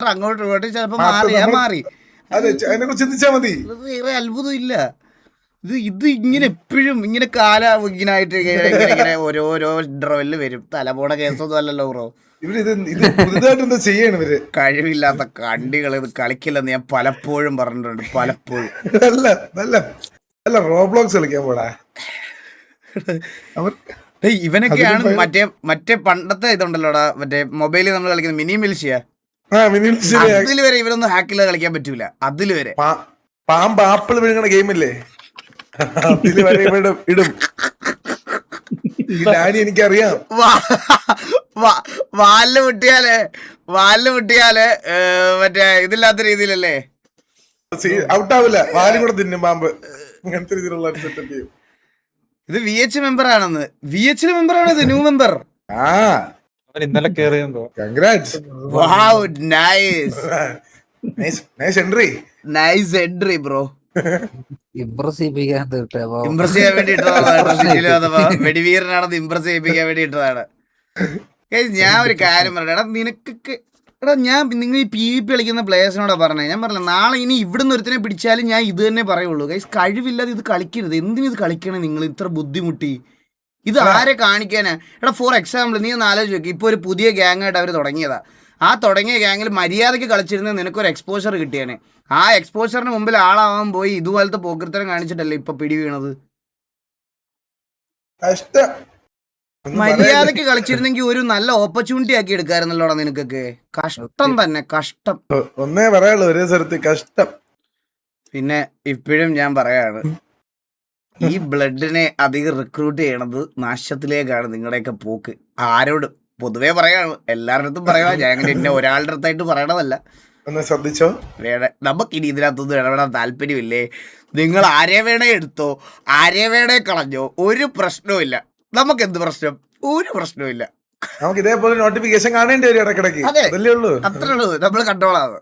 Character അങ്ങോട്ടും ഇങ്ങോട്ടും ചിലപ്പോ മാറി അതെ, അതിനെ കുറിച്ച് ചിന്തിച്ചാ മതി. വേറെ അത്ഭുതം ഇല്ല. ഇത് ഇങ്ങനെ എപ്പോഴും ഇങ്ങനെ ഇങ്ങനായിട്ട് ഇങ്ങനെ ഓരോരോ ഇന്റർവെല്ലിൽ വരും. തലപോണ കേസൊന്നും അല്ലല്ലോ ബ്രോ. ഇത് പുതുതായിട്ട് എന്താ ചെയ്യാണ് ഇവര്? കഴിവില്ലാത്ത കണ്ടികൾ ഇത് കളിക്കില്ലെന്ന് ഞാൻ പലപ്പോഴും പറഞ്ഞിട്ടുണ്ട്, പലപ്പോഴും. നല്ല റോബ്ലോക്സ് കളിക്കാൻ പോടാ. ഇവനൊക്കെയാണ് മറ്റേ പണ്ടത്തെ ഇതുണ്ടല്ലോടാ, മറ്റേ മൊബൈലിൽ നമ്മൾ കളിക്കുന്ന മിനി മിൽഷ്യ, അതില് വരെ ഇവരൊന്നും ഹാക്കില്ല കളിക്കാൻ പറ്റൂല. അതില് വരെ പാമ്പ് ആപ്പിൾ വിഴുങ്ങണ ഗെയിമില്ലേ, അതില് വരെ ഇടും. ഡാഡി എനിക്കറിയാം. വാലില് മുട്ടിയാല് മറ്റേ ഇതില്ലാത്ത രീതിയിലല്ലേ ഔട്ടാവില്ല, വാലും കൂടെ തിന്നും പാമ്പ്. അങ്ങനത്തെ രീതിയിലുള്ള സെറ്റപ്പ് ചെയ്യും. ഇത് VH മെമ്പർ ആണെന്ന്. VH മെമ്പറാണ് ന്യൂ മെമ്പർ. ഇന്നലെ കേറിയെന്തോ. Congrats. Wow, nice entry bro. Impress ചെയ്യാൻ വേണ്ടി വെടിവീരനാണെന്ന് ഇംപ്രസ് ചെയ്യിപ്പിക്കാൻ വേണ്ടി ഇട്ടതാണ്. ഞാൻ ഒരു കാര്യം പറയട്ടെ, എടാ നിനക്കൊക്കെ നിങ്ങൾ ഈ PvP കളിക്കുന്ന പ്ലേയേഴ്സിനോടാ പറഞ്ഞത്. ഞാൻ പറഞ്ഞില്ല, നാളെ ഇനി ഇവിടുന്ന് ഒരുത്തിനെ പിടിച്ചാലും ഞാൻ ഇത് തന്നെ പറയുള്ളൂ. ഗൈസ്, കഴിവില്ലാതെ ഇത് കളിക്കരുത്. എന്തിനും ഇത് കളിക്കണേ നിങ്ങൾ ഇത്ര ബുദ്ധിമുട്ടി? ഇത് ആരെ കാണിക്കാനാ? എടാ ഫോർ എക്സാമ്പിൾ നീ ഒന്ന് ആലോചിച്ച് നോക്കി, ഇപ്പോൾ ഒരു പുതിയ ഗ്യാങ്ങായിട്ട് അവർ തുടങ്ങിയതാ. ആ തുടങ്ങിയ ഗ്യാങ്ങിൽ മര്യാദയ്ക്ക് കളിച്ചിരുന്ന നിനക്കൊരു എക്സ്പോഷർ കിട്ടിയാനെ. ആ എക്സ്പോഷറിന് മുമ്പിൽ ആളാവാൻ പോയി ഇതുപോലത്തെ പോക്കൃത്തരം കാണിച്ചിട്ടല്ലേ ഇപ്പൊ പിടി വീണത്. മര്യാദക്ക് കളിച്ചിരുന്നെങ്കിൽ ഒരു നല്ല ഓപ്പർച്യൂണിറ്റി ആക്കി എടുക്കാറുന്നല്ലോടാ നിനക്കൊക്കെ. കഷ്ടം തന്നെ, കഷ്ടം. ഒന്നേ പറയാനുള്ളൂ, ഒരേ സ്ഥലത്ത് കഷ്ടം. പിന്നെ ഇപ്പോഴും ഞാൻ പറയാണ്, ഈ ബ്ലഡിനെ അധികം റിക്രൂട്ട് ചെയ്യണത് നാശത്തിലേക്കാണ് നിങ്ങളുടെയൊക്കെ പോക്ക്. ആരോടും പൊതുവേ പറയാണ്, എല്ലാവരുടെ അടുത്തും പറയാ. ഞാൻ എന്നെ ഒരാളുടെ അടുത്തായിട്ട് പറയണതല്ല. ഒന്ന് ശ്രദ്ധിച്ചോ. നമുക്കിനി ഇതിനകത്തൊന്നും ഇടപെടാൻ താല്പര്യമില്ലേ? നിങ്ങൾ ആരെ വേണേ എടുത്തോ, ആരെ വേണേ കളഞ്ഞോ, ഒരു പ്രശ്നവും ഇല്ല. നമുക്ക് എന്ത് പ്രശ്നം? ഒരു പ്രശ്നവും ഇല്ല. നമുക്ക് ഇതേപോലെ നോട്ടിഫിക്കേഷൻ കാണേണ്ടി വരും ഇടക്കിടക്ക്. അതെ, അത്രേ ഉള്ളൂ. നമ്മൾ കൺട്രോളാണ്.